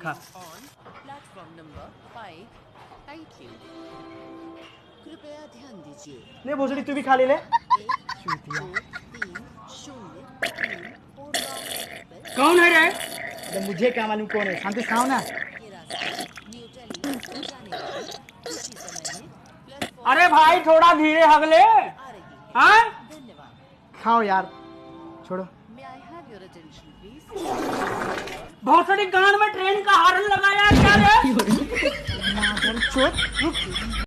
खा। On platform number 5. Thank you. कृपया ध्यान दीजिए। ले भोसड़ी तू भी खा ले ले। 1 चूतिया। 2 3 0 3 पूर्वा एक्सप्रेस कौन है रे? अरे मुझे क्या मालूम कौन है, शांति से खाओ ना। ये रास्ता न्यू दिल्ली को जाने वाली उसी समय में प्लेटफॉर्म अरे भाई थोड़ा धीरे हगले। आ रही है। हाँ? धन्यवाद। खाओ यार, छोड़ो। May I have your attention, please? भोसड़ी कान में ट्रेन का हॉर्न लगाया क्या रे? चोट रुक।